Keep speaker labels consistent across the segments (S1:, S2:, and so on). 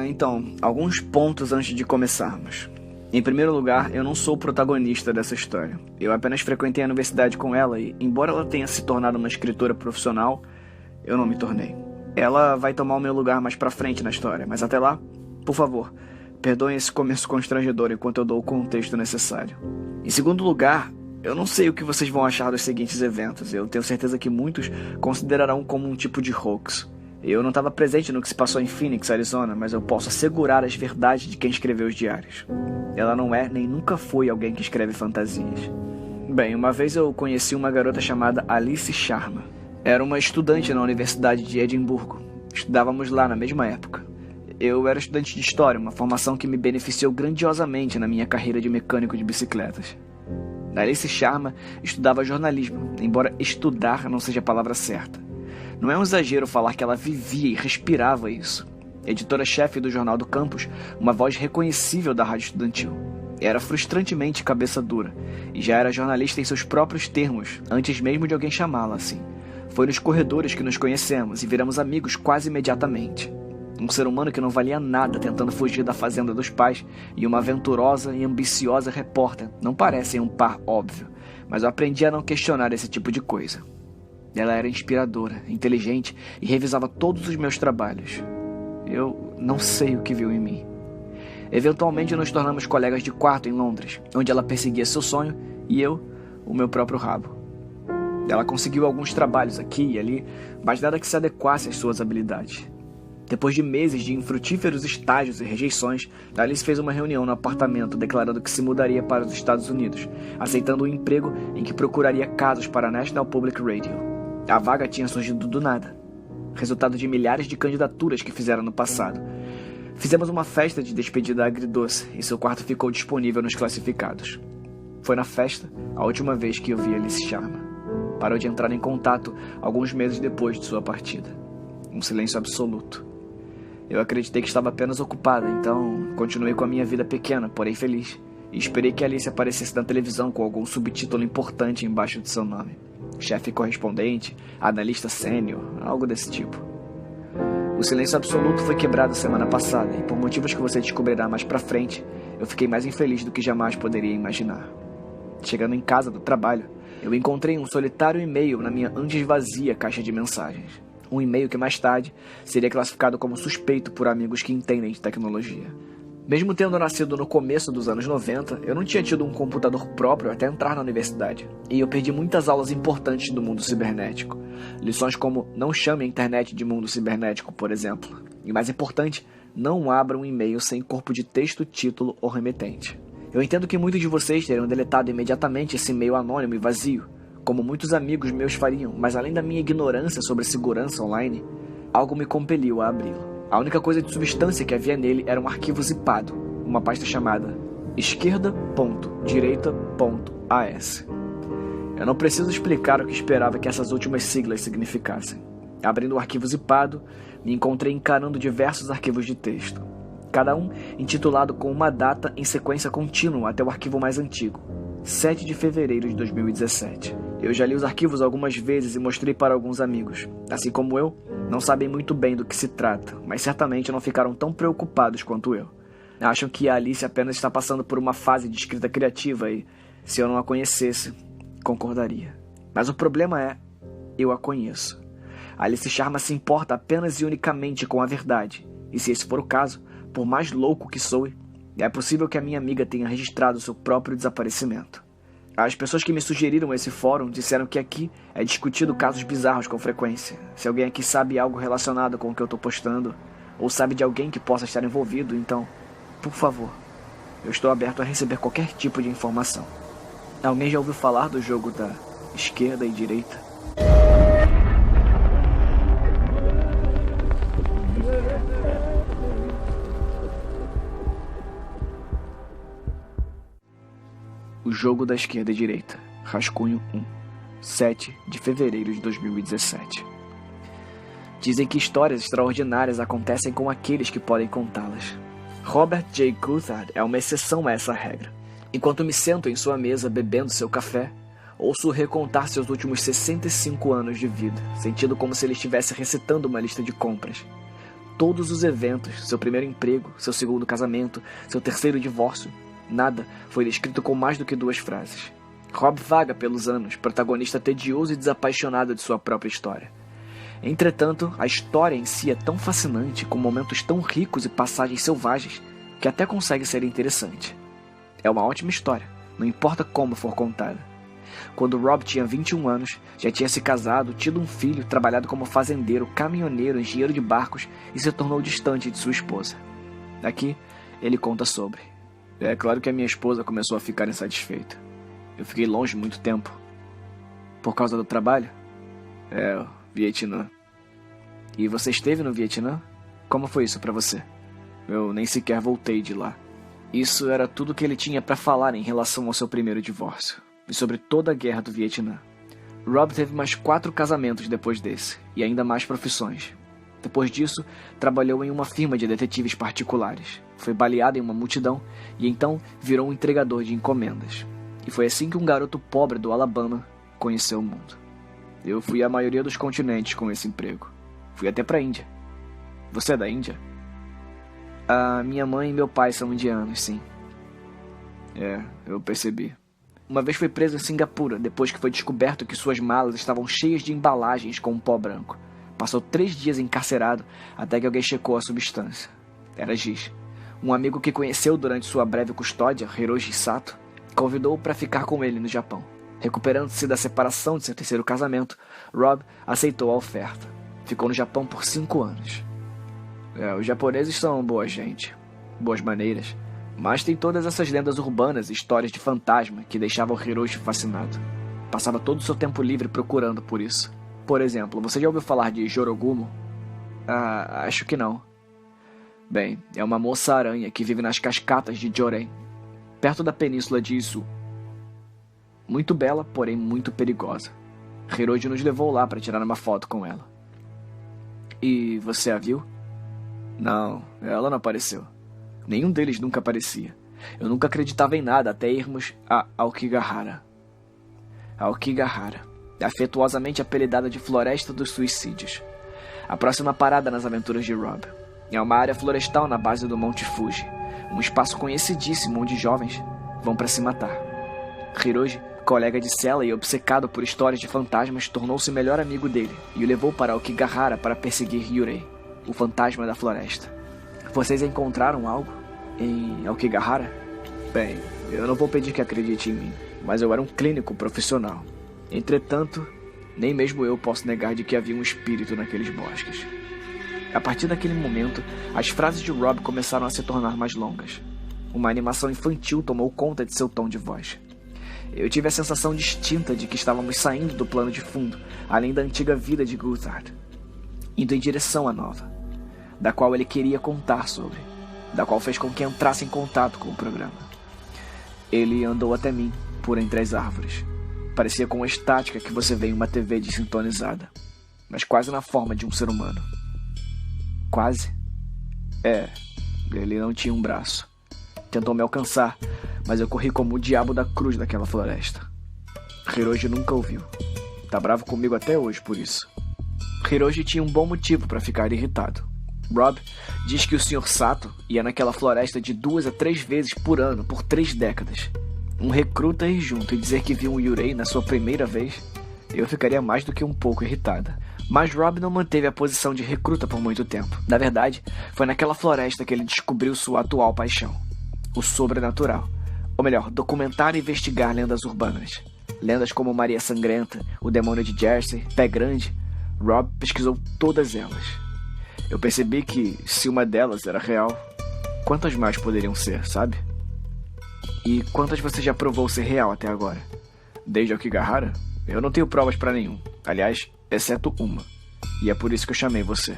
S1: Então, alguns pontos antes de começarmos. Em primeiro lugar, eu não sou o protagonista dessa história. Eu apenas frequentei a universidade com ela e, embora ela tenha se tornado uma escritora profissional, eu não me tornei. Ela vai tomar o meu lugar mais pra frente na história, mas até lá, por favor, perdoem esse começo constrangedor enquanto eu dou o contexto necessário. Em segundo lugar, eu não sei o que vocês vão achar dos seguintes eventos. Eu tenho certeza que muitos considerarão como um tipo de hoax. Eu não estava presente no que se passou em Phoenix, Arizona, mas eu posso assegurar as verdades de quem escreveu os diários. Ela não é nem nunca foi alguém que escreve fantasias. Bem, uma vez eu conheci uma garota chamada Alice Sharma. Era uma estudante na Universidade de Edimburgo. Estudávamos lá na mesma época. Eu era estudante de História, uma formação que me beneficiou grandiosamente na minha carreira de mecânico de bicicletas. Alice Sharma estudava jornalismo, embora estudar não seja a palavra certa. Não é um exagero falar que ela vivia e respirava isso. Editora-chefe do Jornal do Campus, uma voz reconhecível da rádio estudantil. Era frustrantemente cabeça dura, e já era jornalista em seus próprios termos, antes mesmo de alguém chamá-la assim. Foi nos corredores que nos conhecemos e viramos amigos quase imediatamente. Um ser humano que não valia nada tentando fugir da fazenda dos pais e uma aventurosa e ambiciosa repórter não parecem um par óbvio, mas eu aprendi a não questionar esse tipo de coisa. Ela era inspiradora, inteligente e revisava todos os meus trabalhos. Eu não sei o que viu em mim. Eventualmente nos tornamos colegas de quarto em Londres, onde ela perseguia seu sonho e eu, o meu próprio rabo. Ela conseguiu alguns trabalhos aqui e ali, mas nada que se adequasse às suas habilidades. Depois de meses de infrutíferos estágios e rejeições, Alice fez uma reunião no apartamento declarando que se mudaria para os Estados Unidos, aceitando um emprego em que procuraria casos para a National Public Radio. A vaga tinha surgido do nada, resultado de milhares de candidaturas que fizeram no passado. Fizemos uma festa de despedida agridoce e seu quarto ficou disponível nos classificados. Foi na festa a última vez que eu vi Alice Sharma. Parou de entrar em contato alguns meses depois de sua partida. Um silêncio absoluto. Eu acreditei que estava apenas ocupada, então continuei com a minha vida pequena, porém feliz, e esperei que Alice aparecesse na televisão com algum subtítulo importante embaixo de seu nome. Chefe correspondente, analista sênior, algo desse tipo. O silêncio absoluto foi quebrado semana passada, e por motivos que você descobrirá mais pra frente, eu fiquei mais infeliz do que jamais poderia imaginar. Chegando em casa do trabalho, eu encontrei um solitário e-mail na minha antes vazia caixa de mensagens. Um e-mail que mais tarde seria classificado como suspeito por amigos que entendem de tecnologia. Mesmo tendo nascido no começo dos anos 90, eu não tinha tido um computador próprio até entrar na universidade. E eu perdi muitas aulas importantes do mundo cibernético. Lições como não chame a internet de mundo cibernético, por exemplo. E mais importante, não abra um e-mail sem corpo de texto, título ou remetente. Eu entendo que muitos de vocês teriam deletado imediatamente esse e-mail anônimo e vazio, como muitos amigos meus fariam, mas além da minha ignorância sobre segurança online, algo me compeliu a abri-lo. A única coisa de substância que havia nele era um arquivo zipado, uma pasta chamada esquerda.direita.as. Eu não preciso explicar o que esperava que essas últimas siglas significassem. Abrindo o arquivo zipado, me encontrei encarando diversos arquivos de texto, cada um intitulado com uma data em sequência contínua até o arquivo mais antigo, 7 de fevereiro de 2017. Eu já li os arquivos algumas vezes e mostrei para alguns amigos. Assim como eu, não sabem muito bem do que se trata, mas certamente não ficaram tão preocupados quanto eu. Acham que a Alice apenas está passando por uma fase de escrita criativa e, se eu não a conhecesse, concordaria. Mas o problema é, eu a conheço. A Alice Sharma se importa apenas e unicamente com a verdade. E se esse for o caso, por mais louco que soe, é possível que a minha amiga tenha registrado seu próprio desaparecimento. As pessoas que me sugeriram esse fórum disseram que aqui é discutido casos bizarros com frequência. Se alguém aqui sabe algo relacionado com o que eu estou postando, ou sabe de alguém que possa estar envolvido, então, por favor, eu estou aberto a receber qualquer tipo de informação. Alguém já ouviu falar do jogo da esquerda e direita? O Jogo da Esquerda e Direita, Rascunho 1, 7 de fevereiro de 2017. Dizem que histórias extraordinárias acontecem com aqueles que podem contá-las. Robert J. Coulthard é uma exceção a essa regra. Enquanto me sento em sua mesa bebendo seu café, ouço recontar seus últimos 65 anos de vida, sentindo como se ele estivesse recitando uma lista de compras. todos os eventos, seu primeiro emprego, seu segundo casamento, seu terceiro divórcio. Nada foi descrito com mais do que 2 frases. Rob vaga pelos anos, protagonista tedioso e desapaixonado de sua própria história. Entretanto, a história em si é tão fascinante, com momentos tão ricos e passagens selvagens, que até consegue ser interessante. É uma ótima história, não importa como for contada. Quando Rob tinha 21 anos, já tinha se casado, tido um filho, trabalhado como fazendeiro, caminhoneiro, engenheiro de barcos e se tornou distante de sua esposa. Aqui, ele conta sobre. É claro que a minha esposa começou a ficar insatisfeita. Eu fiquei longe muito tempo. Por causa do trabalho? O Vietnã. E você esteve no Vietnã? Como foi isso pra você? Eu nem sequer voltei de lá. Isso era tudo que ele tinha pra falar em relação ao seu primeiro divórcio. E sobre toda a guerra do Vietnã. Rob teve mais 4 casamentos depois desse, e ainda mais profissões. Depois disso, trabalhou em uma firma de detetives particulares. Foi baleado em uma multidão, e então virou um entregador de encomendas. E foi assim que um garoto pobre do Alabama conheceu o mundo. Eu fui à maioria dos continentes com esse emprego. Fui até pra Índia. Você é da Índia? Minha mãe e meu pai são indianos, sim. Eu percebi. Uma vez foi preso em Singapura, depois que foi descoberto que suas malas estavam cheias de embalagens com um pó branco. Passou 3 dias encarcerado, até que alguém checou a substância. Era giz. Um amigo que conheceu durante sua breve custódia, Hiroshi Sato, convidou-o para ficar com ele no Japão. Recuperando-se da separação de seu terceiro casamento, Rob aceitou a oferta. Ficou no Japão por 5 anos. Os japoneses são boa gente, boas maneiras, mas tem todas essas lendas urbanas e histórias de fantasma que deixavam Hiroshi fascinado. Passava todo o seu tempo livre procurando por isso. Por exemplo, você já ouviu falar de Jorogumo? Acho que não. Bem, é uma moça-aranha que vive nas cascatas de Joren, perto da península de Izu. Muito bela, porém muito perigosa. Hiroshi nos levou lá para tirar uma foto com ela. E você a viu? Não, ela não apareceu. Nenhum deles nunca aparecia. Eu nunca acreditava em nada até irmos a Aokigahara. Aokigahara, afetuosamente apelidada de Floresta dos Suicídios. A próxima parada nas aventuras de Rob. É uma área florestal na base do Monte Fuji, um espaço conhecidíssimo onde jovens vão para se matar. Hiroshi, colega de cela e obcecado por histórias de fantasmas, tornou-se melhor amigo dele e o levou para Aokigahara para perseguir Yurei, o fantasma da floresta. Vocês encontraram algo em Aokigahara? Bem, eu não vou pedir que acredite em mim, mas eu era um clínico profissional. Entretanto, nem mesmo eu posso negar de que havia um espírito naqueles bosques. A partir daquele momento, as frases de Rob começaram a se tornar mais longas. Uma animação infantil tomou conta de seu tom de voz. Eu tive a sensação distinta de que estávamos saindo do plano de fundo, além da antiga vida de Guthard, indo em direção à nova, da qual ele queria contar sobre, da qual fez com que entrasse em contato com o programa. Ele andou até mim, por entre as árvores. Parecia com a estática que você vê em uma TV desintonizada, mas quase na forma de um ser humano. Quase? Ele não tinha um braço. Tentou me alcançar, mas eu corri como o diabo da cruz daquela floresta. Hiroshi nunca ouviu. Tá bravo comigo até hoje por isso. Hiroshi tinha um bom motivo para ficar irritado. Rob diz que o Sr. Sato ia naquela floresta de 2 a 3 vezes por ano por 3 décadas. Um recruta ir junto e dizer que viu um Yurei na sua primeira vez, eu ficaria mais do que um pouco irritada. Mas Rob não manteve a posição de recruta por muito tempo. Na verdade, foi naquela floresta que ele descobriu sua atual paixão: o sobrenatural. Ou melhor, documentar e investigar lendas urbanas. Lendas como Maria Sangrenta, o demônio de Jersey, Pé Grande. Rob pesquisou todas elas. Eu percebi que, se uma delas era real, quantas mais poderiam ser, sabe? E quantas você já provou ser real até agora? Desde Aokigahara? Eu não tenho provas pra nenhum. Aliás, exceto uma. E é por isso que eu chamei você.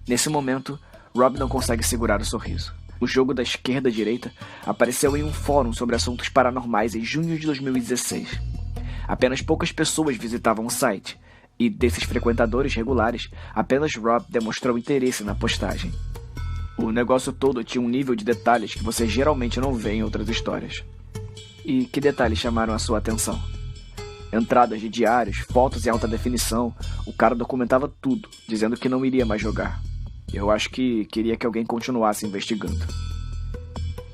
S1: Nesse momento, Rob não consegue segurar o sorriso. O jogo da esquerda-direita apareceu em um fórum sobre assuntos paranormais em junho de 2016. Apenas poucas pessoas visitavam o site, e desses frequentadores regulares, apenas Rob demonstrou interesse na postagem. O negócio todo tinha um nível de detalhes que você geralmente não vê em outras histórias. E que detalhes chamaram a sua atenção? Entradas de diários, fotos em alta definição. O cara documentava tudo, dizendo que não iria mais jogar. Eu acho que queria que alguém continuasse investigando.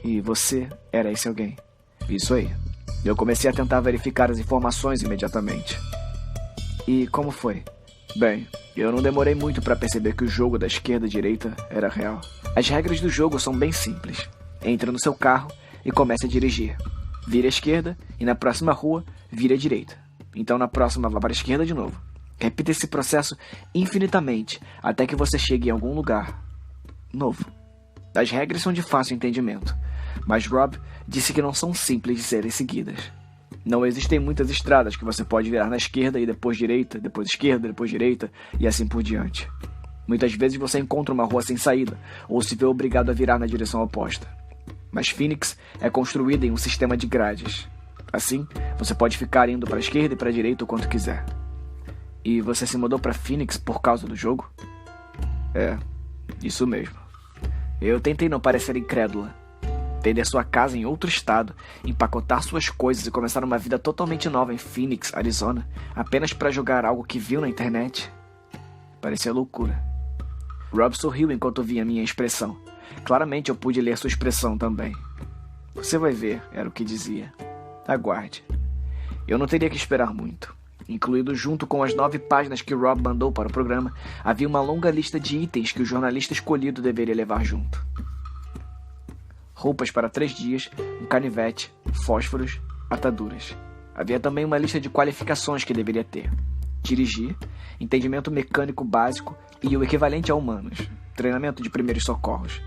S1: E você era esse alguém. Isso aí. Eu comecei a tentar verificar as informações imediatamente. E como foi? Bem, eu não demorei muito para perceber que o jogo da esquerda e direita era real. As regras do jogo são bem simples. Entre no seu carro e comece a dirigir. Vire à esquerda e na próxima rua, vire à direita. Então na próxima vá para a esquerda de novo. Repita esse processo infinitamente até que você chegue em algum lugar novo. As regras são de fácil entendimento, mas Rob disse que não são simples de serem seguidas. Não existem muitas estradas que você pode virar na esquerda e depois direita, depois esquerda, depois direita e assim por diante. Muitas vezes você encontra uma rua sem saída ou se vê obrigado a virar na direção oposta. Mas Phoenix é construída em um sistema de grades. Assim, você pode ficar indo para a esquerda e para a direita o quanto quiser. E você se mudou para Phoenix por causa do jogo? É, isso mesmo. Eu tentei não parecer incrédula. Vender sua casa em outro estado, empacotar suas coisas e começar uma vida totalmente nova em Phoenix, Arizona, apenas para jogar algo que viu na internet? Parecia loucura. Rob sorriu enquanto via minha expressão. Claramente eu pude ler sua expressão também. Você vai ver, era o que dizia. Aguarde. Eu não teria que esperar muito. Incluído junto com as 9 páginas que Rob mandou para o programa, havia uma longa lista de itens que o jornalista escolhido deveria levar junto. Roupas para 3 dias, um canivete, fósforos, ataduras. Havia também uma lista de qualificações que deveria ter. Dirigir, entendimento mecânico básico e o equivalente a humanos, treinamento de primeiros socorros.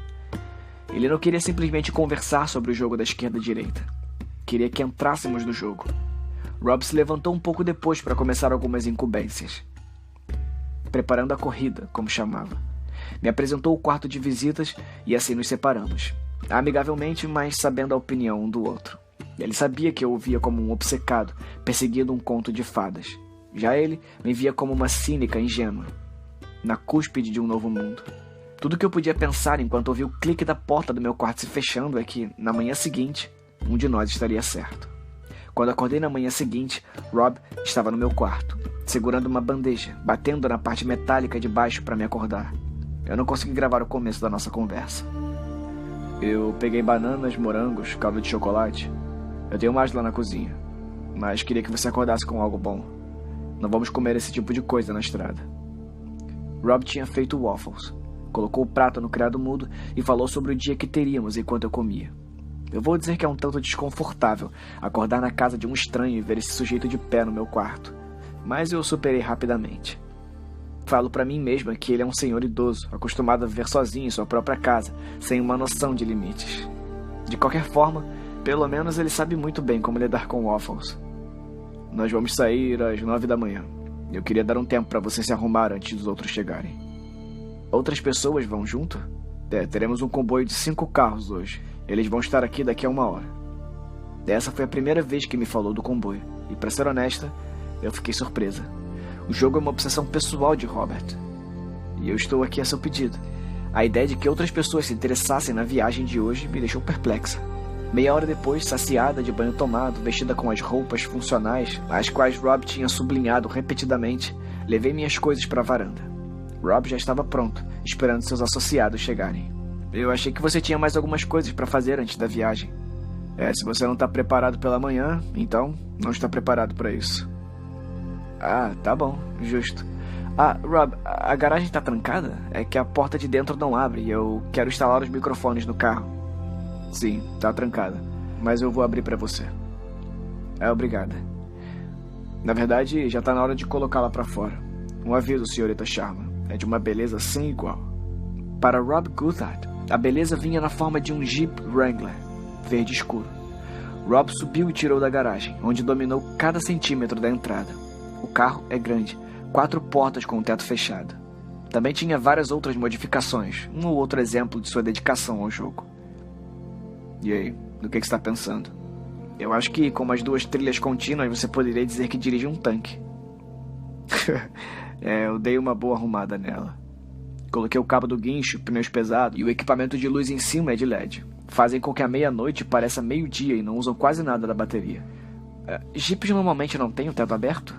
S1: Ele não queria simplesmente conversar sobre o jogo da esquerda e direita. Queria que entrássemos no jogo. Rob se levantou um pouco depois para começar algumas incumbências. Preparando a corrida, como chamava. Me apresentou o quarto de visitas e assim nos separamos. Amigavelmente, mas sabendo a opinião um do outro. Ele sabia que eu o via como um obcecado, perseguindo um conto de fadas. Já ele me via como uma cínica ingênua, na cúspide de um novo mundo. Tudo que eu podia pensar enquanto ouvi o clique da porta do meu quarto se fechando é que, na manhã seguinte, um de nós estaria certo. Quando acordei na manhã seguinte, Rob estava no meu quarto, segurando uma bandeja, batendo na parte metálica de baixo para me acordar. Eu não consegui gravar o começo da nossa conversa. Eu peguei bananas, morangos, caldo de chocolate. Eu tenho mais lá na cozinha, mas queria que você acordasse com algo bom. Não vamos comer esse tipo de coisa na estrada. Rob tinha feito waffles. Colocou o prato no criado mudo e falou sobre o dia que teríamos enquanto eu comia. Eu vou dizer que é um tanto desconfortável acordar na casa de um estranho e ver esse sujeito de pé no meu quarto, mas eu superei rapidamente. Falo pra mim mesma que ele é um senhor idoso, acostumado a viver sozinho em sua própria casa, sem uma noção de limites. De qualquer forma, pelo menos ele sabe muito bem como lidar com waffles. Nós vamos sair às 9 da manhã. Eu queria dar um tempo para você se arrumar antes dos outros chegarem. Outras pessoas vão junto? Teremos um comboio de 5 carros hoje. Eles vão estar aqui daqui a 1 hora. Essa foi a primeira vez que me falou do comboio. E para ser honesta, eu fiquei surpresa. O jogo é uma obsessão pessoal de Robert. E eu estou aqui a seu pedido. A ideia de que outras pessoas se interessassem na viagem de hoje me deixou perplexa. Meia hora depois, saciada, de banho tomado, vestida com as roupas funcionais, as quais Rob tinha sublinhado repetidamente, levei minhas coisas para a varanda. Rob já estava pronto, esperando seus associados chegarem. Eu achei que você tinha mais algumas coisas para fazer antes da viagem. Se você não está preparado pela manhã, então não está preparado para isso. Ah, tá bom, justo. Rob, a garagem tá trancada? É que a porta de dentro não abre e eu quero instalar os microfones no carro. Sim, tá trancada, mas eu vou abrir pra você. Obrigada. Na verdade, já tá na hora de colocá-la pra fora. Um aviso, senhorita Sharma. É de uma beleza sem igual. Para Rob Coulthard, a beleza vinha na forma de um Jeep Wrangler, verde escuro. Rob subiu e tirou da garagem, onde dominou cada centímetro da entrada. O carro é grande, 4 portas com o teto fechado. Também tinha várias outras modificações, um ou outro exemplo de sua dedicação ao jogo. E aí, do que você está pensando? Eu acho que com umas 2 trilhas contínuas você poderia dizer que dirige um tanque. Eu dei uma boa arrumada nela. Coloquei o cabo do guincho, pneus pesados e o equipamento de luz em cima é de LED. Fazem com que a meia-noite pareça meio-dia e não usam quase nada da bateria. Jeeps normalmente não têm o teto aberto?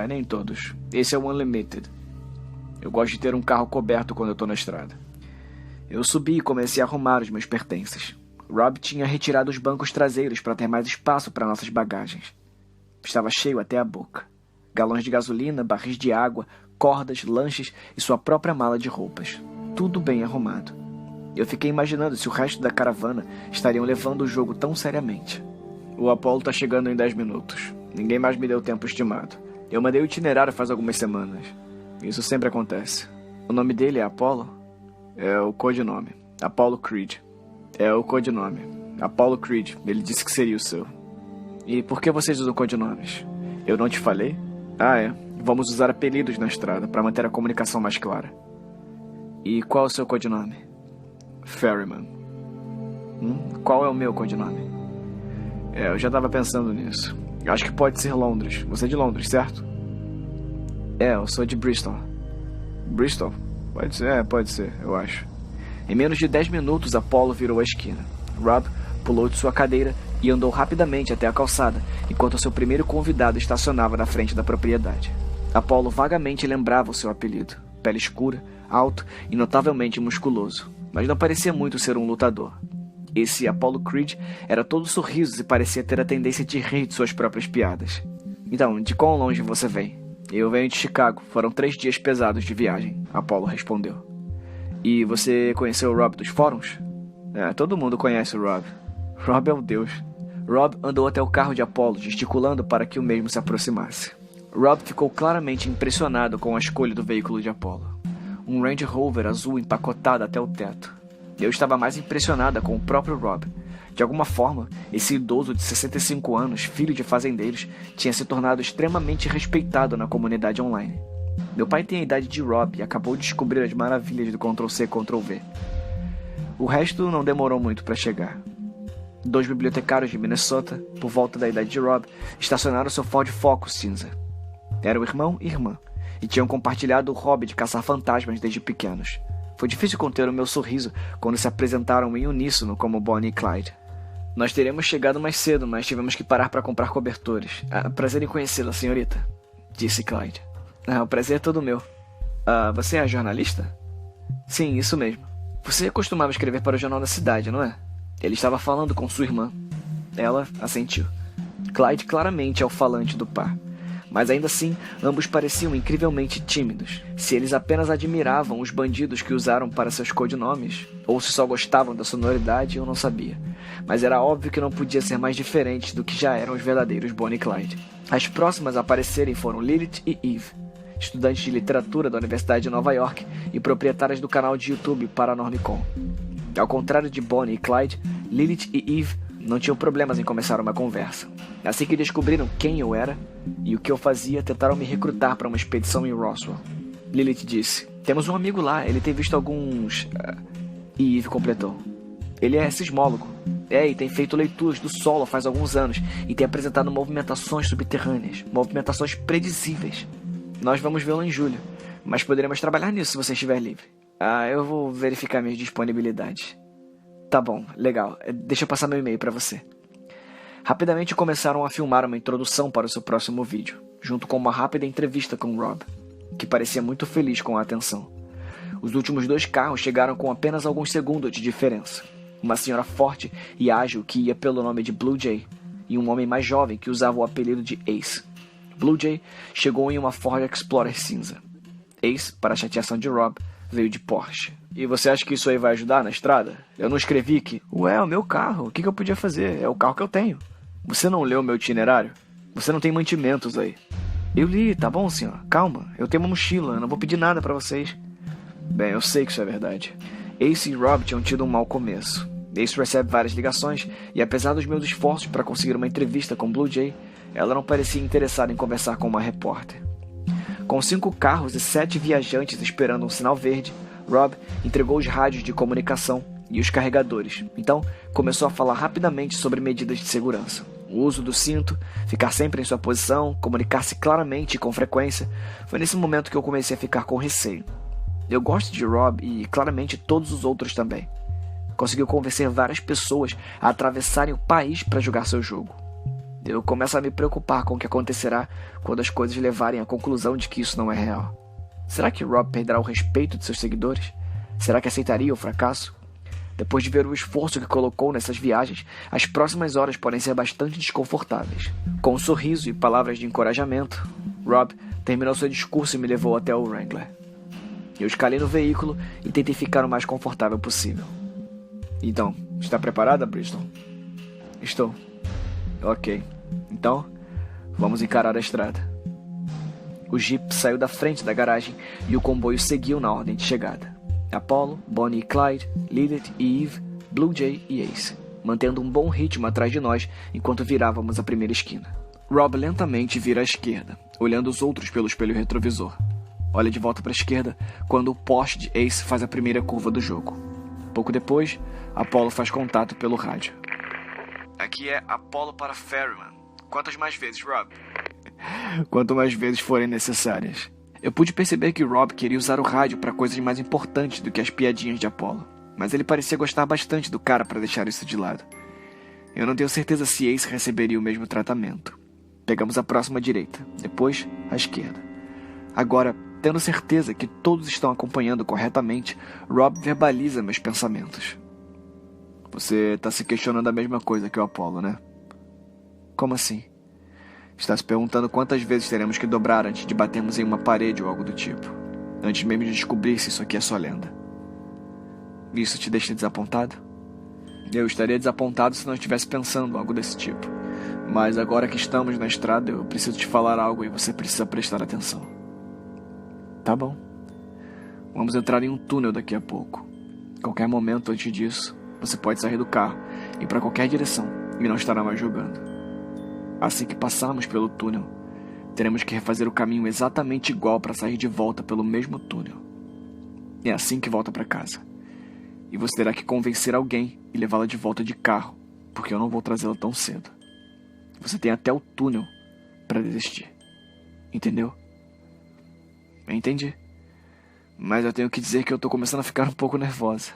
S1: Nem todos. Esse é o Unlimited. Eu gosto de ter um carro coberto quando eu tô na estrada. Eu subi e comecei a arrumar os meus pertences. Rob tinha retirado os bancos traseiros para ter mais espaço para nossas bagagens. Estava cheio até a boca. Galões de gasolina, barris de água, cordas, lanches e sua própria mala de roupas. Tudo bem arrumado. Eu fiquei imaginando se o resto da caravana estariam levando o jogo tão seriamente. O Apollo tá chegando em 10 minutos. Ninguém mais me deu tempo estimado. Eu mandei o itinerário faz algumas semanas. Isso sempre acontece. O nome dele é Apollo? É o codinome. Apollo Creed. É o codinome. Apollo Creed. Ele disse que seria o seu. E por que vocês usam codinomes? Eu não te falei? Ah, é. Vamos usar apelidos na estrada para manter a comunicação mais clara. E qual é o seu codinome? Ferryman. Qual é o meu codinome? Eu já estava pensando nisso. Acho que pode ser Londres. Você é de Londres, certo? Eu sou de Bristol. Bristol? Pode ser, eu acho. Em menos de 10 minutos, Apollo virou a esquina. Rob pulou de sua cadeira e andou rapidamente até a calçada, enquanto seu primeiro convidado estacionava na frente da propriedade. Apollo vagamente lembrava o seu apelido. Pele escura, alto e notavelmente musculoso, mas não parecia muito ser um lutador. Esse Apollo Creed era todo sorrisos e parecia ter a tendência de rir de suas próprias piadas. Então, de quão longe você vem? Eu venho de Chicago. Foram 3 dias pesados de viagem, Apollo respondeu. E você conheceu o Rob dos fóruns? Todo mundo conhece o Rob. Rob é o deus. Rob andou até o carro de Apollo, gesticulando para que o mesmo se aproximasse. Rob ficou claramente impressionado com a escolha do veículo de Apollo. Um Range Rover azul empacotado até o teto. Eu estava mais impressionada com o próprio Rob. De alguma forma, esse idoso de 65 anos, filho de fazendeiros, tinha se tornado extremamente respeitado na comunidade online. Meu pai tem a idade de Rob e acabou de descobrir as maravilhas do Ctrl+C, Ctrl+V. O resto não demorou muito para chegar. 2 bibliotecários de Minnesota, por volta da idade de Rob, estacionaram seu Ford Focus cinza. Eram irmão e irmã, e tinham compartilhado o hobby de caçar fantasmas desde pequenos. Foi difícil conter o meu sorriso quando se apresentaram em uníssono como Bonnie e Clyde. Nós teríamos chegado mais cedo, mas tivemos que parar para comprar cobertores. Prazer em conhecê-la, senhorita, disse Clyde. O prazer é todo meu. Você é a jornalista? Sim, isso mesmo. Você costumava escrever para o jornal da cidade, não é? Ele estava falando com sua irmã. Ela assentiu. Clyde claramente é o falante do par. Mas ainda assim, ambos pareciam incrivelmente tímidos. Se eles apenas admiravam os bandidos que usaram para seus codinomes, ou se só gostavam da sonoridade, eu não sabia. Mas era óbvio que não podia ser mais diferente do que já eram os verdadeiros Bonnie e Clyde. As próximas a aparecerem foram Lilith e Eve, estudantes de literatura da Universidade de Nova York e proprietárias do canal de YouTube Paranormicon. Ao contrário de Bonnie e Clyde, Lilith e Eve não tinham problemas em começar uma conversa. Assim que descobriram quem eu era e o que eu fazia, tentaram me recrutar para uma expedição em Roswell. Lilith disse: temos um amigo lá, ele tem visto alguns... E Eve completou: ele é sismólogo. E tem feito leituras do solo faz alguns anos e tem apresentado movimentações subterrâneas, movimentações predizíveis. Nós vamos vê-lo em julho, mas poderemos trabalhar nisso se você estiver livre. Eu vou verificar minhas disponibilidades. Tá bom, legal. Deixa eu passar meu e-mail para você. Rapidamente começaram a filmar uma introdução para o seu próximo vídeo, junto com uma rápida entrevista com Rob, que parecia muito feliz com a atenção. Os últimos 2 carros chegaram com apenas alguns segundos de diferença. Uma senhora forte e ágil que ia pelo nome de Blue Jay, e um homem mais jovem que usava o apelido de Ace. Blue Jay chegou em uma Ford Explorer cinza. Ace, para a chateação de Rob, veio de Porsche. E você acha que isso aí vai ajudar na estrada? Eu não escrevi que... é o meu carro, o que eu podia fazer? É o carro que eu tenho. Você não leu meu itinerário? Você não tem mantimentos aí. Eu li, tá bom, senhor? Calma, eu tenho uma mochila, eu não vou pedir nada pra vocês. Bem, eu sei que isso é verdade. Ace e Rob tinham tido um mau começo. Ace recebe várias ligações e apesar dos meus esforços para conseguir uma entrevista com Blue Jay, ela não parecia interessada em conversar com uma repórter. Com 5 carros e 7 viajantes esperando um sinal verde, Rob entregou os rádios de comunicação e os carregadores. Então, começou a falar rapidamente sobre medidas de segurança. O uso do cinto, ficar sempre em sua posição, comunicar-se claramente e com frequência. Foi nesse momento que eu comecei a ficar com receio. Eu gosto de Rob e, claramente, todos os outros também. Conseguiu convencer várias pessoas a atravessarem o país para jogar seu jogo. Eu começo a me preocupar com o que acontecerá quando as coisas levarem à conclusão de que isso não é real. Será que Rob perderá o respeito de seus seguidores? Será que aceitaria o fracasso? Depois de ver o esforço que colocou nessas viagens, as próximas horas podem ser bastante desconfortáveis. Com um sorriso e palavras de encorajamento, Rob terminou seu discurso e me levou até o Wrangler. Eu escalei no veículo e tentei ficar o mais confortável possível. Então, está preparada, Bristol? Estou. Ok. Então, vamos encarar a estrada. O Jeep saiu da frente da garagem e o comboio seguiu na ordem de chegada. Apollo, Bonnie e Clyde, Lilith e Eve, Blue Jay e Ace, mantendo um bom ritmo atrás de nós enquanto virávamos a primeira esquina. Rob lentamente vira à esquerda, olhando os outros pelo espelho retrovisor. Olha de volta para a esquerda quando o Porsche de Ace faz a primeira curva do jogo. Pouco depois, Apollo faz contato pelo rádio. Aqui é Apollo para Ferryman. Quantas mais vezes, Rob? Quanto mais vezes forem necessárias. Eu pude perceber que Rob queria usar o rádio para coisas mais importantes do que as piadinhas de Apollo, mas ele parecia gostar bastante do cara para deixar isso de lado. Eu não tenho certeza se Ace receberia o mesmo tratamento. Pegamos a próxima direita, depois a esquerda. Agora, tendo certeza que todos estão acompanhando corretamente, Rob verbaliza meus pensamentos. Você está se questionando a mesma coisa que o Apollo, né? Como assim? Está se perguntando quantas vezes teremos que dobrar antes de batermos em uma parede ou algo do tipo. Antes mesmo de descobrir se isso aqui é só lenda. Isso te deixa desapontado? Eu estaria desapontado se não estivesse pensando algo desse tipo. Mas agora que estamos na estrada, eu preciso te falar algo e você precisa prestar atenção. Tá bom. Vamos entrar em um túnel daqui a pouco. Qualquer momento antes disso, você pode sair do carro, ir para qualquer direção e não estará mais jogando. Assim que passarmos pelo túnel, teremos que refazer o caminho exatamente igual para sair de volta pelo mesmo túnel. É assim que volta para casa. E você terá que convencer alguém e levá-la de volta de carro, porque eu não vou trazê-la tão cedo. Você tem até o túnel para desistir. Entendeu? Eu entendi. Mas eu tenho que dizer que eu tô começando a ficar um pouco nervosa.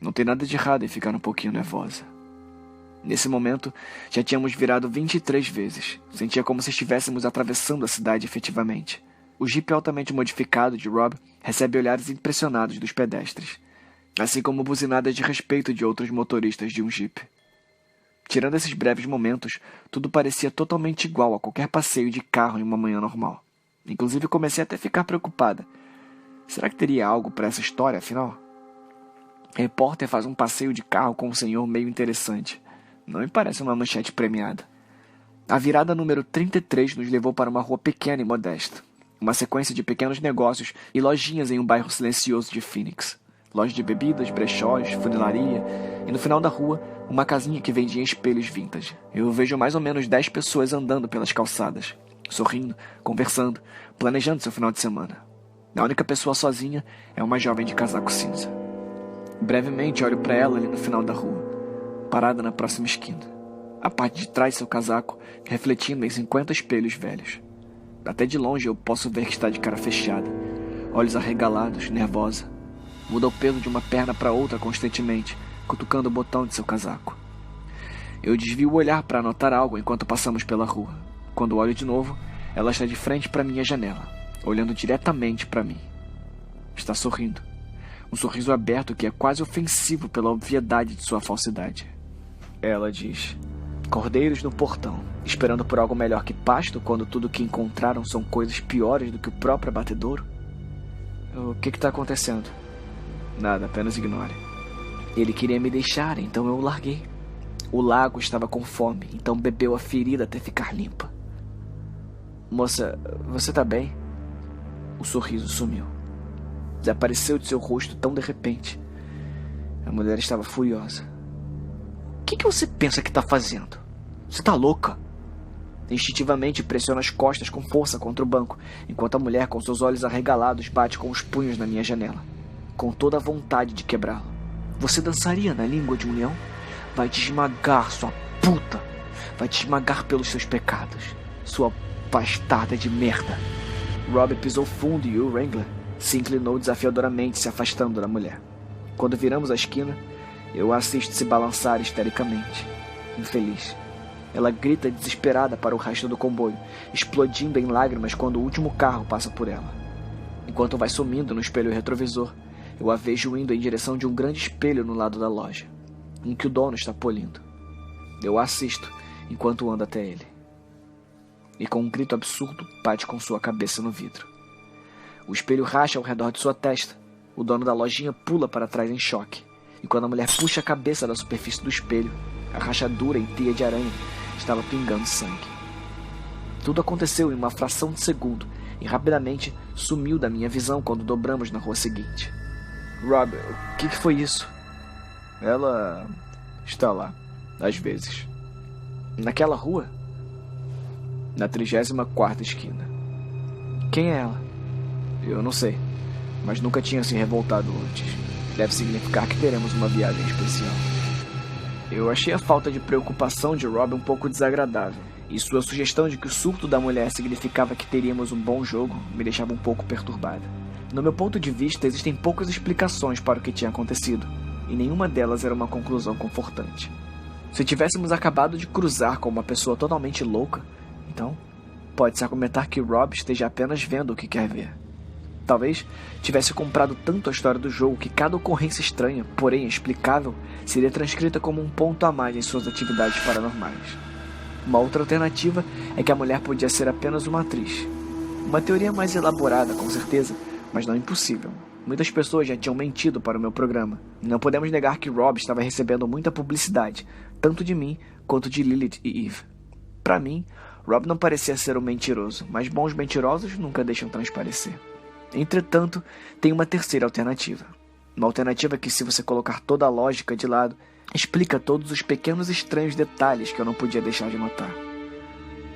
S1: Não tem nada de errado em ficar um pouquinho nervosa. Nesse momento, já tínhamos virado 23 vezes. Sentia como se estivéssemos atravessando a cidade efetivamente. O Jeep altamente modificado de Rob recebe olhares impressionados dos pedestres, assim como buzinadas de respeito de outros motoristas de um Jeep. Tirando esses breves momentos, tudo parecia totalmente igual a qualquer passeio de carro em uma manhã normal. Inclusive comecei até a ficar preocupada. Será que teria algo para essa história, afinal? O repórter faz um passeio de carro com um senhor meio interessante. Não me parece uma manchete premiada. A virada número 33 nos levou para uma rua pequena e modesta. Uma sequência de pequenos negócios e lojinhas em um bairro silencioso de Phoenix. Lojas de bebidas, brechós, funilaria e no final da rua, uma casinha que vendia espelhos vintage. Eu vejo mais ou menos 10 pessoas andando pelas calçadas, sorrindo, conversando, planejando seu final de semana. A única pessoa sozinha é uma jovem de casaco cinza. Brevemente olho para ela ali no final da rua, parada na próxima esquina, a parte de trás de seu casaco refletindo em 50 espelhos velhos. Até de longe eu posso ver que está de cara fechada, olhos arregalados, nervosa. Muda o peso de uma perna para outra constantemente, cutucando o botão de seu casaco. Eu desvio o olhar para anotar algo enquanto passamos pela rua. Quando olho de novo, ela está de frente para minha janela, olhando diretamente para mim. Está sorrindo. Um sorriso aberto que é quase ofensivo pela obviedade de sua falsidade. Ela diz: cordeiros no portão, esperando por algo melhor que pasto quando tudo que encontraram são coisas piores do que o próprio abatedouro? O que está acontecendo? Nada, apenas ignore. Ele queria me deixar, então eu o larguei. O lago estava com fome, então bebeu a ferida até ficar limpa. Moça, você tá bem? O sorriso sumiu. Desapareceu de seu rosto tão de repente. A mulher estava furiosa. O que você pensa que está fazendo? Você tá louca? Instintivamente pressiona as costas com força contra o banco, enquanto a mulher com seus olhos arregalados bate com os punhos na minha janela, com toda a vontade de quebrá-lo. Você dançaria na língua de um leão? Vai te esmagar, sua puta! Vai te esmagar pelos seus pecados, sua bastarda de merda! Rob pisou fundo e o Wrangler se inclinou desafiadoramente, se afastando da mulher. Quando viramos a esquina, eu a assisto se balançar histericamente. Infeliz. Ela grita desesperada para o resto do comboio, explodindo em lágrimas quando o último carro passa por ela. Enquanto vai sumindo no espelho retrovisor, eu a vejo indo em direção de um grande espelho no lado da loja, em que o dono está polindo. Eu a assisto enquanto ando até ele. E com um grito absurdo, bate com sua cabeça no vidro. O espelho racha ao redor de sua testa. O dono da lojinha pula para trás em choque. E quando a mulher puxa a cabeça da superfície do espelho, a rachadura em teia de aranha estava pingando sangue. Tudo aconteceu em uma fração de segundo e rapidamente sumiu da minha visão quando dobramos na rua seguinte. Rob, o que foi isso? Ela está lá, às vezes. Naquela rua? Na 34ª esquina. Quem é ela? Eu não sei, mas nunca tinha se revoltado antes. Deve significar que teremos uma viagem especial. Eu achei a falta de preocupação de Rob um pouco desagradável, e sua sugestão de que o surto da mulher significava que teríamos um bom jogo me deixava um pouco perturbada. No meu ponto de vista, existem poucas explicações para o que tinha acontecido, e nenhuma delas era uma conclusão confortante. Se tivéssemos acabado de cruzar com uma pessoa totalmente louca, então pode-se argumentar que Rob esteja apenas vendo o que quer ver. Talvez tivesse comprado tanto a história do jogo que cada ocorrência estranha, porém explicável, seria transcrita como um ponto a mais em suas atividades paranormais. Uma outra alternativa é que a mulher podia ser apenas uma atriz. Uma teoria mais elaborada, com certeza, mas não impossível. Muitas pessoas já tinham mentido para o meu programa. Não podemos negar que Rob estava recebendo muita publicidade, tanto de mim quanto de Lilith e Eve. Para mim, Rob não parecia ser um mentiroso, mas bons mentirosos nunca deixam transparecer. Entretanto, tem uma terceira alternativa. Uma alternativa que, se você colocar toda a lógica de lado, explica todos os pequenos e estranhos detalhes que eu não podia deixar de notar.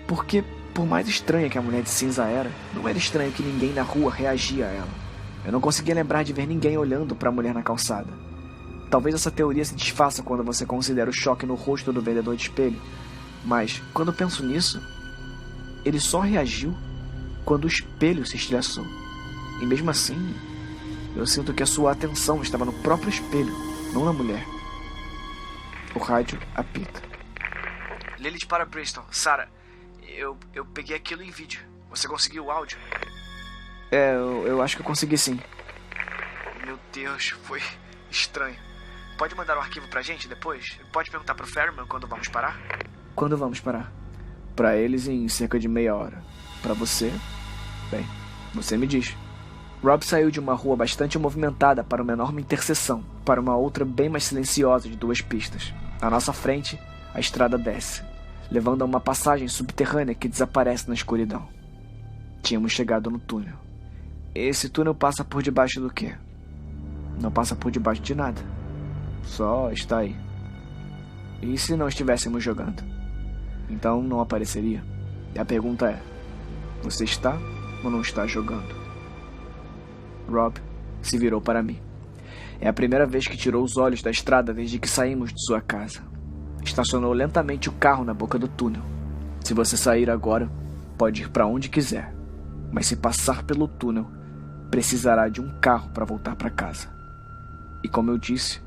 S1: Porque, por mais estranha que a mulher de cinza era, não era estranho que ninguém na rua reagia a ela. Eu não conseguia lembrar de ver ninguém olhando para a mulher na calçada. Talvez essa teoria se desfaça quando você considera o choque no rosto do vendedor de espelho, mas, quando penso nisso, ele só reagiu quando o espelho se estilhaçou. E mesmo assim, eu sinto que a sua atenção estava no próprio espelho, não na mulher. O rádio apita. Lilith para Bristol. Sarah, eu peguei aquilo em vídeo. Você conseguiu o áudio? Eu acho que eu consegui sim. Meu Deus, foi estranho. Pode mandar o arquivo pra gente depois? Pode perguntar pro Ferryman quando vamos parar? Quando vamos parar? Pra eles em cerca de meia hora. Pra você? Bem, você me diz. Rob saiu de uma rua bastante movimentada para uma enorme interseção, para uma outra bem mais silenciosa de 2 pistas. À nossa frente, a estrada desce, levando a uma passagem subterrânea que desaparece na escuridão. Tínhamos chegado no túnel. Esse túnel passa por debaixo do quê? Não passa por debaixo de nada. Só está aí. E se não estivéssemos jogando? Então não apareceria. E a pergunta é: você está ou não está jogando? Rob se virou para mim. É a primeira vez que tirou os olhos da estrada desde que saímos de sua casa. Estacionou lentamente o carro na boca do túnel. Se você sair agora, pode ir para onde quiser. Mas se passar pelo túnel, precisará de um carro para voltar para casa. E como eu disse,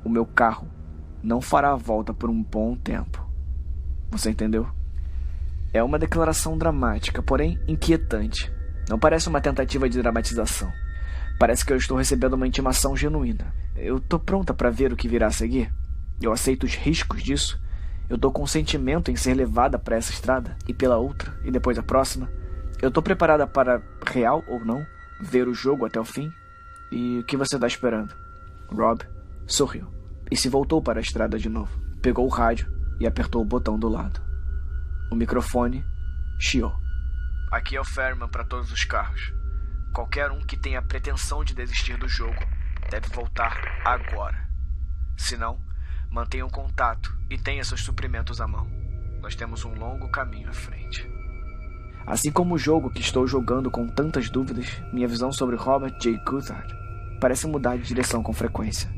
S1: o meu carro não fará a volta por um bom tempo. Você entendeu? É uma declaração dramática, porém inquietante. Não parece uma tentativa de dramatização. Parece que eu estou recebendo uma intimação genuína. Eu tô pronta para ver o que virá a seguir. Eu aceito os riscos disso. Eu dou consentimento em ser levada para essa estrada e pela outra e depois a próxima. Eu tô preparada para, real ou não, ver o jogo até o fim. E o que você está esperando? Rob sorriu e se voltou para a estrada de novo. Pegou o rádio e apertou o botão do lado. O microfone chiou. Aqui é o Ferryman para todos os carros. Qualquer um que tenha a pretensão de desistir do jogo deve voltar agora. Se não, mantenha um contato e tenha seus suprimentos à mão. Nós temos um longo caminho à frente. Assim como o jogo que estou jogando com tantas dúvidas, minha visão sobre Robert J. Coulthard parece mudar de direção com frequência.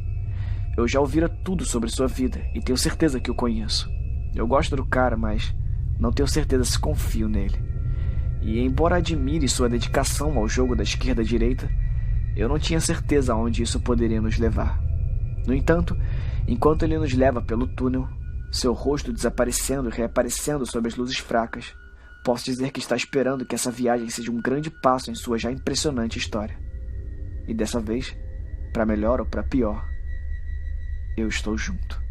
S1: Eu já ouvira tudo sobre sua vida e tenho certeza que o conheço. Eu gosto do cara, mas não tenho certeza se confio nele. E embora admire sua dedicação ao jogo da esquerda-direita, eu não tinha certeza aonde isso poderia nos levar. No entanto, enquanto ele nos leva pelo túnel, seu rosto desaparecendo e reaparecendo sob as luzes fracas, Posso dizer que está esperando que essa viagem seja um grande passo em sua já impressionante história. E dessa vez, para melhor ou para pior, eu estou junto.